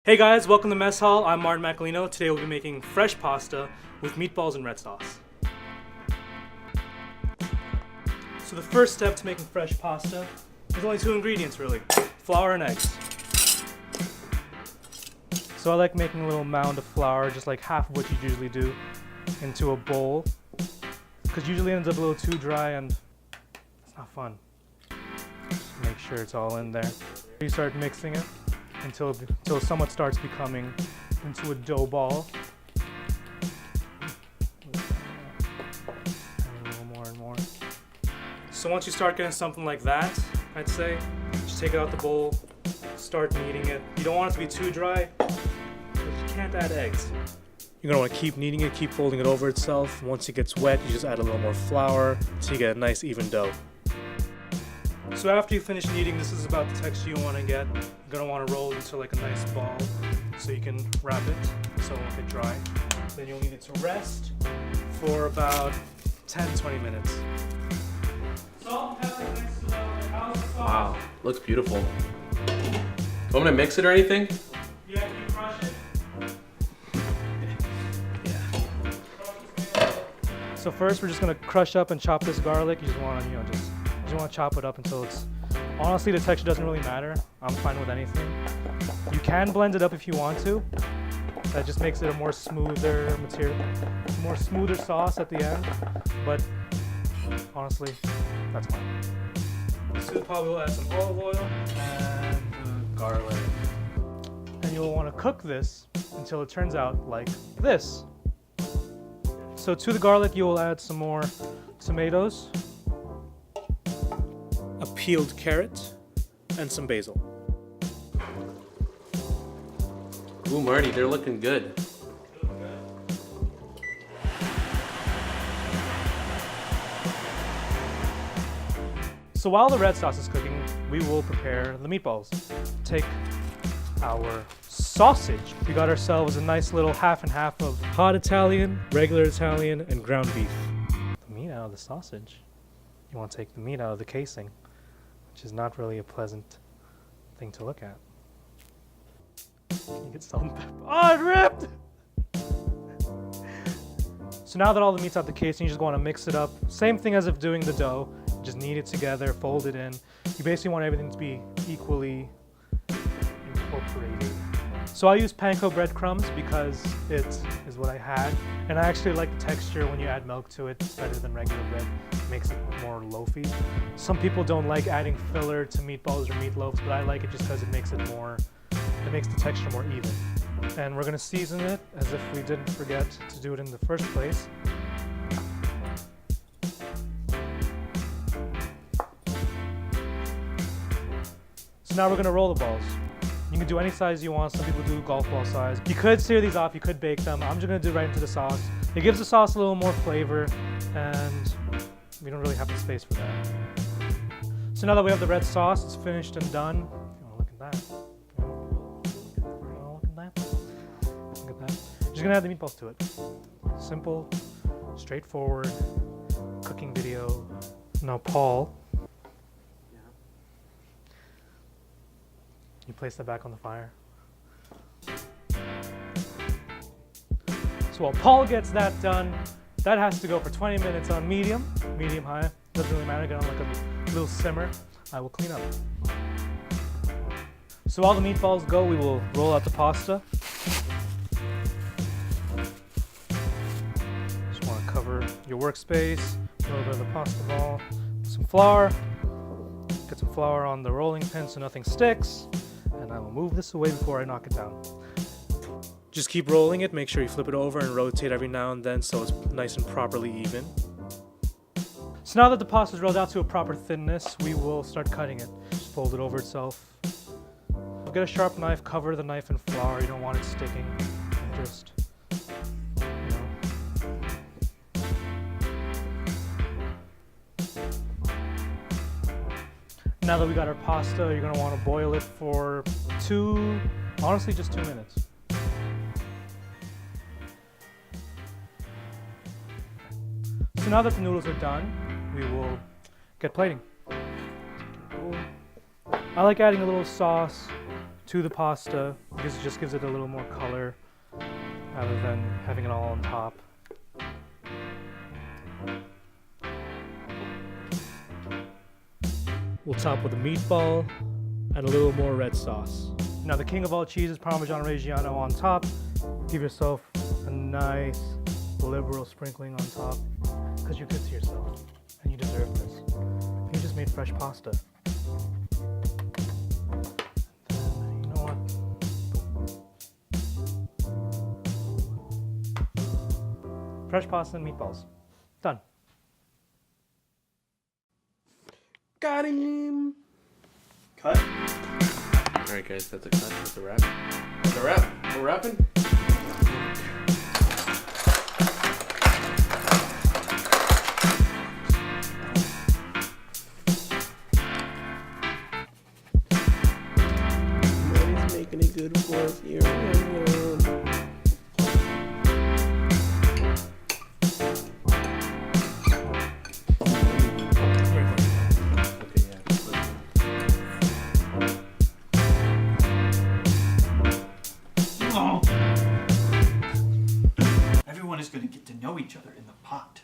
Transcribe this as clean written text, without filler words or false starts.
Hey guys, welcome to Mess Hall. I'm Martin Macalino. Today we'll be making fresh pasta with meatballs and red sauce. So the first step to making fresh pasta, there's only two ingredients really, flour and eggs. So I like making a little mound of flour, just like half of what you usually do, into a bowl, because usually it ends up a little too dry and it's not fun. Just make sure it's all in there. You start mixing it until it somewhat starts becoming into a dough ball. And a little more and more. So once you start getting something like that, I'd say, just take it out the bowl, start kneading it. You don't want it to be too dry, because you can't add eggs. You're gonna want to keep kneading it, keep folding it over itself. Once it gets wet, you just add a little more flour until you get a nice even dough. So after you finish kneading, this is about the texture you want to get. You're going to want to roll it into like a nice ball so you can wrap it so it won't get dry. Then you'll need it to rest for about 10-20 minutes. Salt and pepper next to the house sauce. Wow, looks beautiful. Do you want me to mix it or anything? Yeah, can you crush it? Yeah. So first we're just going to crush up and chop this garlic. You just want to, just want to chop it up until it's, honestly the texture doesn't really matter. I'm fine with anything. You can blend it up if you want to. That just makes it a more smoother material, more smoother sauce at the end. But honestly, that's fine. So probably we'll add some olive oil and garlic. And you'll want to cook this until it turns out like this. So to the garlic you will add some more tomatoes, a peeled carrot, and some basil. Ooh, Marty, they're looking good. So while the red sauce is cooking, we will prepare the meatballs. Take our sausage. We got ourselves a nice little half and half of hot Italian, regular Italian, and ground beef. The meat out of the sausage. You want to take the meat out of the casing, which is not really a pleasant thing to look at. Can you get salt and pepper? Oh, it ripped! So now that all the meat's out the casing, you just want to mix it up. Same thing as if doing the dough. Just knead it together, fold it in. You basically want everything to be equally incorporated. So I use panko breadcrumbs because it is what I had. And I actually like the texture when you add milk to it. It's better than regular bread. It makes it more loafy. Some people don't like adding filler to meatballs or meatloaves, but I like it just because it makes the texture more even. And we're gonna season it as if we didn't forget to do it in the first place. So now we're gonna roll the balls. You can do any size you want. Some people do golf ball size. You could sear these off, you could bake them. I'm just gonna do right into the sauce. It gives the sauce a little more flavor, and we don't really have the space for that. So now that we have the red sauce, it's finished and done. Oh, look at that. Oh, look at that. Look at that. Just gonna add the meatballs to it. Simple, straightforward cooking video. Now, Paul. You place that back on the fire. So while Paul gets that done, that has to go for 20 minutes on medium high. Doesn't really matter, get on like a little simmer. I will clean up. So while the meatballs go, we will roll out the pasta. Just want to cover your workspace, a little bit of the pasta ball, some flour. Get some flour on the rolling pin so nothing sticks. And I will move this away before I knock it down. Just keep rolling it, make sure you flip it over and rotate every now and then so it's nice and properly even. So now that the pasta is rolled out to a proper thinness, we will start cutting it. Just fold it over itself. Get a sharp knife, cover the knife in flour, you don't want it sticking. And just, Now that we got our pasta, you're gonna want to boil it for honestly just 2 minutes. So now that the noodles are done, we will get plating. I like adding a little sauce to the pasta because it just gives it a little more color rather than having it all on top. We'll top with a meatball and a little more red sauce. Now the king of all cheeses, Parmesan Reggiano on top. Give yourself a nice liberal sprinkling on top because you're good to yourself and you deserve this. You just made fresh pasta. Then, you know what? Fresh pasta and meatballs. Done. Got him. Cut. All right, guys, that's a cut. That's a wrap. That's a wrap. We're wrapping. Money's making it good for us here. Okay, yeah. Everyone is going to get to know each other in the pot.